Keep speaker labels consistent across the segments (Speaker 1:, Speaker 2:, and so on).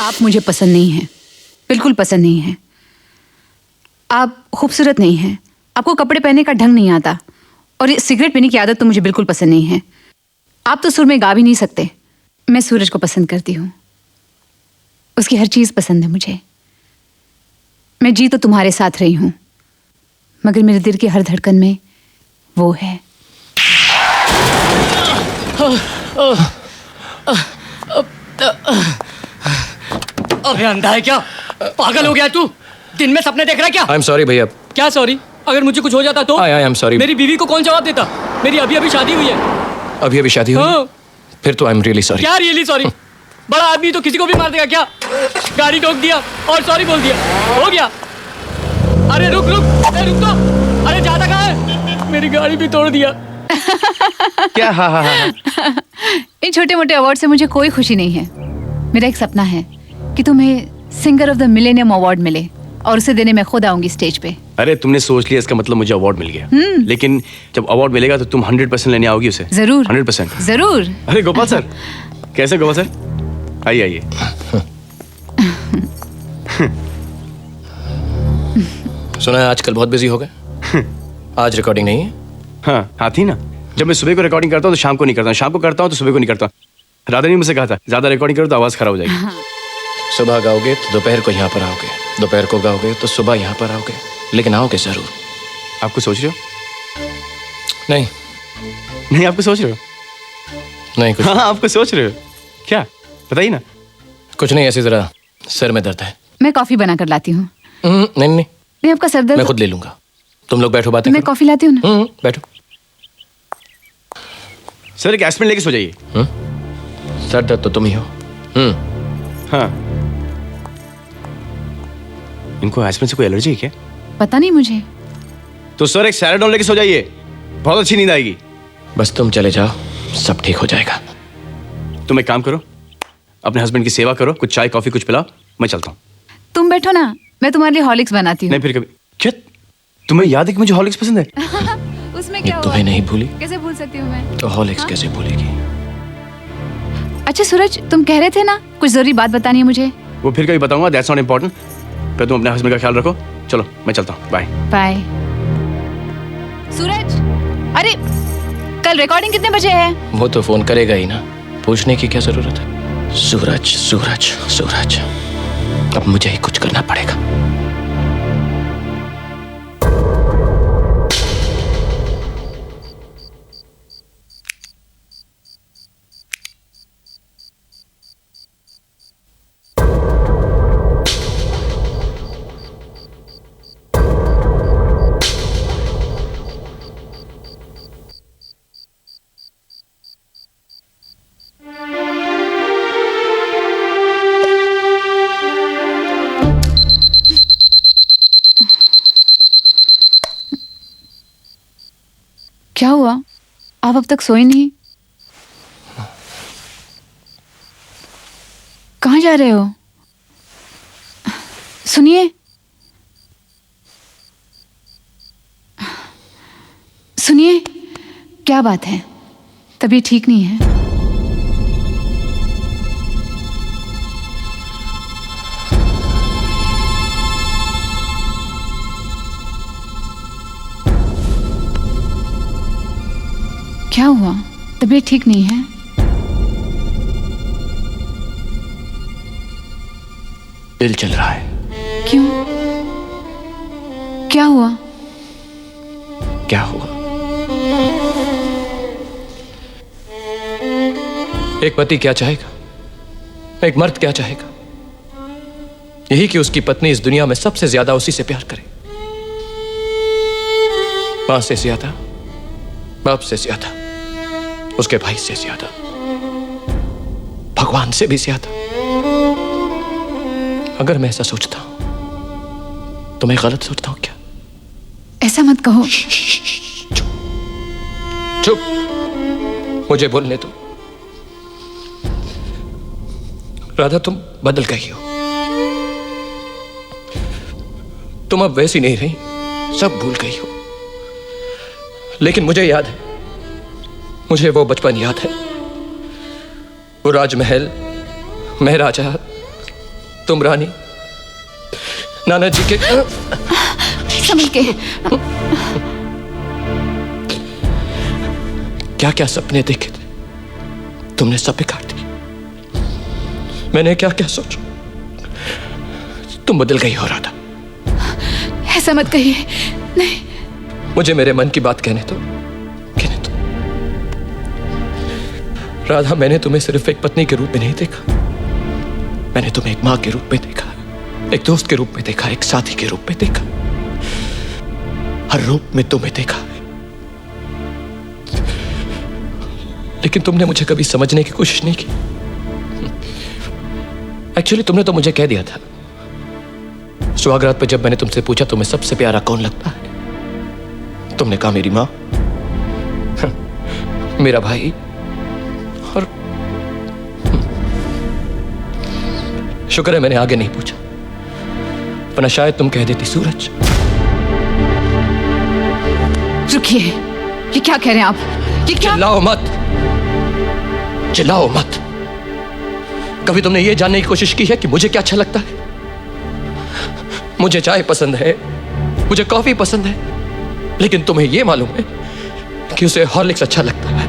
Speaker 1: आप मुझे पसंद नहीं हैं, बिल्कुल पसंद नहीं हैं। आप खूबसूरत नहीं हैं, आपको कपड़े पहनने का ढंग नहीं आता, और ये सिगरेट पीने की आदत तो मुझे बिल्कुल पसंद नहीं है। आप तो सुर में गा भी नहीं सकते। मैं सूरज को पसंद करती हूँ, उसकी हर चीज़ पसंद है मुझे। मैं जी तो तुम्हारे साथ रही हूँ, मगर मेरे दिल की हर धड़कन में वो है।
Speaker 2: अबे अंधा है क्या? पागल हो गया तू? दिन में सपने देख रहा है क्या?
Speaker 3: आई एम सॉरी भैया।
Speaker 2: क्या सॉरी? अगर मुझे कुछ हो जाता तो?
Speaker 3: I am sorry.
Speaker 2: मेरी बीवी को कौन जवाब देता? मेरी अभी अभी शादी हुई है।
Speaker 3: अभी अभी शादी हुई?
Speaker 2: हाँ।
Speaker 3: फिर तो आई एम रियली सॉरी।
Speaker 2: क्या रियली सॉरी? बड़ा आदमी तो किसी को भी मार देगा क्या? गाड़ी ठोक दिया और सॉरी बोल दिया, हो गया। अरे रुक रुक, अरे रुक तो। अरे ज्यादा कहाँ है? मेरी गाड़ी भी तोड़ दिया।
Speaker 3: क्या? हाँ।
Speaker 1: इन छोटे मोटे अवार्ड से मुझे कोई खुशी नहीं है। मेरा एक सपना है कि तुम्हें singer of the millennium award मिले, और उसे देने मैं खुद आऊंगी स्टेज पे।
Speaker 4: अरे तुमने सोच लिया, इसका मतलब मुझे अवार्ड मिल गया। लेकिन जब अवार्ड मिलेगा तो तुम 100% लेने आओगी उसे।
Speaker 1: जरूर
Speaker 4: 100%।
Speaker 1: जरूर।
Speaker 4: अरे गोपाल सर, कैसे गोपाल सर? आइए आइए।
Speaker 3: सुना है आजकल बहुत बिजी हो गए। आज रिकॉर्डिंग नहीं है?
Speaker 4: हाँ थी ना। जब मैं सुबह को रिकॉर्डिंग करता हूँ तो शाम को नहीं करता हूँ, शाम को करता हूँ तो सुबह को नहीं करता हूँ। राधा ने मुझसे कहा था ज्यादा रिकॉर्डिंग करो तो आवाज खराब हो जाएगी।
Speaker 3: सुबह गाओगे तो दोपहर को यहाँ पर आओगे, दोपहर को गाओगे तो सुबह यहाँ पर आओगे, लेकिन आओगे जरूर।
Speaker 4: आपको सोच रहे हो?
Speaker 3: नहीं
Speaker 4: नहीं, आपको सोच रहे हो?
Speaker 3: नहीं कुछ।
Speaker 4: हाँ आपको सोच रहे हो क्या? बताइए ना।
Speaker 3: कुछ नहीं, ऐसी जरा सर में दर्द है।
Speaker 1: मैं कॉफी बना कर लाती हूँ।
Speaker 3: नहीं,
Speaker 1: नहीं आपका सर दर्द?
Speaker 3: मैं खुद ले लूंगा। तुम लोग बैठो, बातें
Speaker 1: मैं
Speaker 3: करो।
Speaker 1: कॉफी लाती हूँ ना।
Speaker 3: बैठो।
Speaker 4: सर एक एस्पिरिन लेके सो जाइए।
Speaker 3: सर दर्द तो तुम ही हो।
Speaker 4: हाँ। इनको एस्पिरिन से कोई एलर्जी है क्या?
Speaker 1: पता नहीं मुझे।
Speaker 4: तो सर एक सैराडोन लेके सो जाइए, बहुत अच्छी नींद आएगी।
Speaker 3: बस तुम चले जाओ, सब ठीक हो जाएगा।
Speaker 4: तुम एक काम करो, अपने हस्बैंड की सेवा करो, कुछ चाय कॉफी कुछ पिलाओ, मैं चलता हूँ।
Speaker 1: तुम बैठो ना, मैं तुम्हारे लिए हॉर्लिक्स बनाती हूँ।
Speaker 4: नहीं फिर कभी। क्या तुम्हें याद है कि मुझे हॉर्लिक्स पसंद है?
Speaker 1: उसमें
Speaker 3: ये
Speaker 1: क्या
Speaker 3: तुम्हें
Speaker 1: हुआ?
Speaker 3: नहीं भूली
Speaker 1: कैसे भूल सकती हूँ मैं?
Speaker 3: तो हॉर्लिक्स कैसे भूलेगी?
Speaker 1: अच्छा सूरज, तुम कह रहे थे ना कुछ जरूरी बात बतानी है मुझे।
Speaker 4: वो फिर कभी बताऊंगा, दैट्स नॉट इम्पोर्टेंट। पर तुम अपने हस्बैंड का ख्याल रखो। चलो मैं चलता हूँ, बाय
Speaker 1: बाय। सूरज, अरे कल रिकॉर्डिंग कितने बजे है?
Speaker 3: वो तो फोन करेगा ही ना, पूछने की क्या जरूरत है? सूरज सूरज सूरज, अब मुझे ही कुछ करना पड़ेगा।
Speaker 1: क्या हुआ? आप अब तक सोए नहीं? कहाँ जा रहे हो? सुनिए, सुनिए, क्या बात है? तबीयत ठीक नहीं है? क्या हुआ? तबीयत ठीक नहीं है?
Speaker 3: दिल चल रहा है।
Speaker 1: क्यों? क्या हुआ?
Speaker 3: क्या हुआ? एक पति क्या चाहेगा, एक मर्द क्या चाहेगा? यही कि उसकी पत्नी इस दुनिया में सबसे ज्यादा उसी से प्यार करे। मां से ज्यादा, बाप से ज्यादा, उसके भाई से ज्यादा, भगवान से भी ज्यादा। अगर मैं ऐसा सोचता हूं तो मैं गलत सोचता हूं क्या?
Speaker 1: ऐसा मत कहो।
Speaker 3: चुप, मुझे बोलने दो। राधा, तुम बदल गई हो। तुम अब वैसी नहीं रही, सब भूल गई हो। लेकिन मुझे याद है, मुझे वो बचपन याद है, वो राजमहल, महराजा, तुम रानी नाना जी के
Speaker 1: संभल के।
Speaker 3: क्या क्या सपने देखे थे तुमने, सब बिगाड़ दिए। मैंने क्या क्या सोचा। तुम बदल गई हो राधा।
Speaker 1: ऐसा मत कहिए, नहीं।
Speaker 3: मुझे मेरे मन की बात कहने दो, कहने दो। राधा, मैंने तुम्हें सिर्फ एक पत्नी के रूप में नहीं देखा, मैंने तुम्हें एक मां के रूप में देखा, एक दोस्त के रूप में देखा, एक साथी के रूप में देखा। हर रूप में तुम्हें देखा है। लेकिन तुमने मुझे कभी समझने की कोशिश नहीं की। एक्चुअली तुमने तो मुझे कह दिया था सुहागरात पे, जब मैंने तुमसे पूछा तुम्हें सबसे प्यारा कौन लगता है, तुमने कहा मेरी मां, मेरा भाई और शुक्र है मैंने आगे नहीं पूछा, वरना शायद तुम कह देती सूरज।
Speaker 1: रुकिए, ये क्या कह रहे हैं आप? ये क्या?
Speaker 3: चिल्लाओ मत, चिल्लाओ मत। कभी तुमने ये जानने की कोशिश की है कि मुझे क्या अच्छा लगता है? मुझे चाय पसंद है, मुझे कॉफी पसंद है, लेकिन तुम्हें यह मालूम है कि उसे हॉर्लिक्स अच्छा लगता है।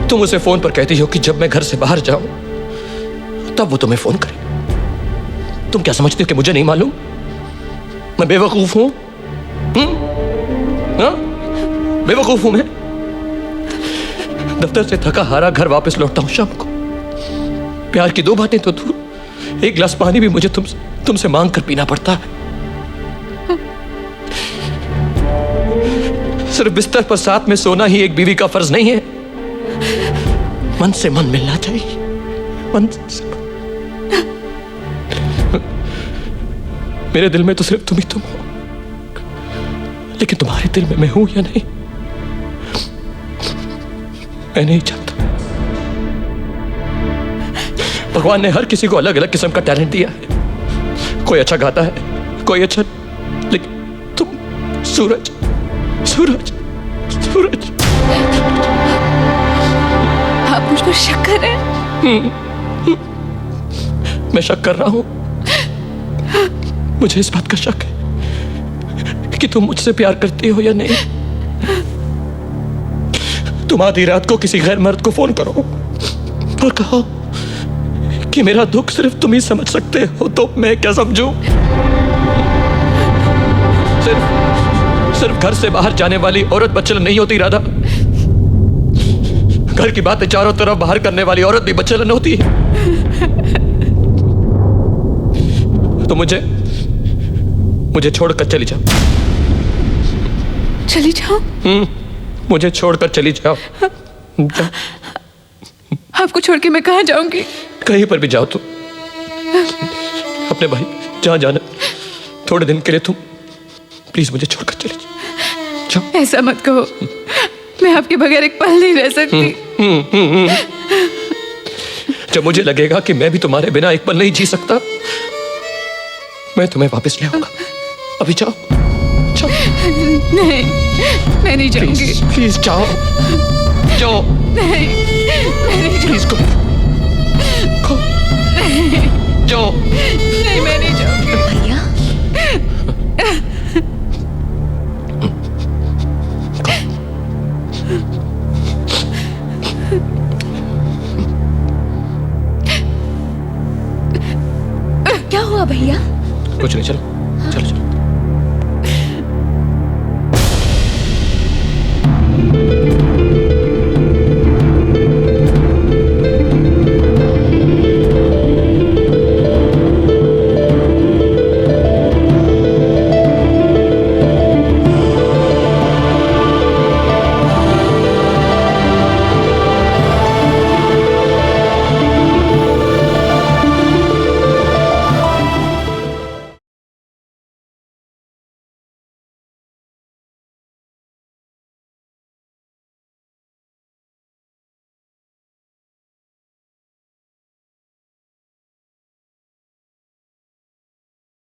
Speaker 3: तुम उसे फोन पर कहती हो कि जब मैं घर से बाहर जाऊं तब वो तुम्हें फोन करे। तुम क्या समझती हो कि मुझे नहीं मालूम? मैं बेवकूफ हूं? हाँ? बेवकूफ हूं मैं? दफ्तर से थका हारा घर वापस लौटता हूं शाम को। प्यार की दो बातें तो दूर, एक गिलास पानी भी मुझे तुमसे मांग कर पीना पड़ता है। सिर्फ बिस्तर पर साथ में सोना ही एक बीवी का फर्ज नहीं है। मन से मन मिलना चाहिए, मन से मन। मेरे दिल में तो सिर्फ तुम ही तुम हो, लेकिन तुम्हारे दिल में मैं हूं या नहीं मैं नहीं जानता। भगवान ने हर किसी को अलग अलग किस्म का टैलेंट दिया है। कोई अच्छा गाता है, कोई अच्छा, लेकिन तुम सूरज, सूरज, सूरज।
Speaker 1: आप मुझ पर शक कर रहे हैं?
Speaker 3: मैं शक कर रहा हूं। मुझे इस बात का शक है कि तुम मुझसे प्यार करती हो या नहीं। तुम आधी रात को किसी गैर मर्द को फोन करो और कहो कि मेरा दुख सिर्फ तुम ही समझ सकते हो, तो मैं क्या समझूं? सिर्फ घर से बाहर जाने वाली औरत बच्चलन नहीं होती राधा। घर की बातें चारों तरफ बाहर करने वाली औरत भी बच्चलन होती है। तो मुझे छोड़कर चली जाओ।
Speaker 1: चली जाओ?
Speaker 3: मुझे छोड़कर चली जाओ।
Speaker 1: आपको छोड़ के मैं कहां जाऊंगी?
Speaker 3: कहीं पर भी जाओ तुम, अपने भाई जहां जाना, थोड़े दिन के लिए तुम प्लीज मुझे छोड़कर चले जाओ।
Speaker 1: ऐसा मत कहो, मैं आपके बगैर एक पल नहीं रह सकती।
Speaker 3: जब मुझे लगेगा कि मैं भी तुम्हारे बिना एक पल नहीं जी सकता, मैं तुम्हें वापस ले आऊंगा। अभी जाओ, जाओ।
Speaker 1: नहीं, मैं नहीं जाऊंगी।
Speaker 3: प्लीज जाओ, जाओ।
Speaker 1: नहीं, मैं नहीं
Speaker 3: प्लीज गो, जाओ।
Speaker 1: नहीं, मैं नहीं जाऊंगी।
Speaker 5: भैया, क्या हुआ भैया?
Speaker 3: कुछ नहीं, चलो।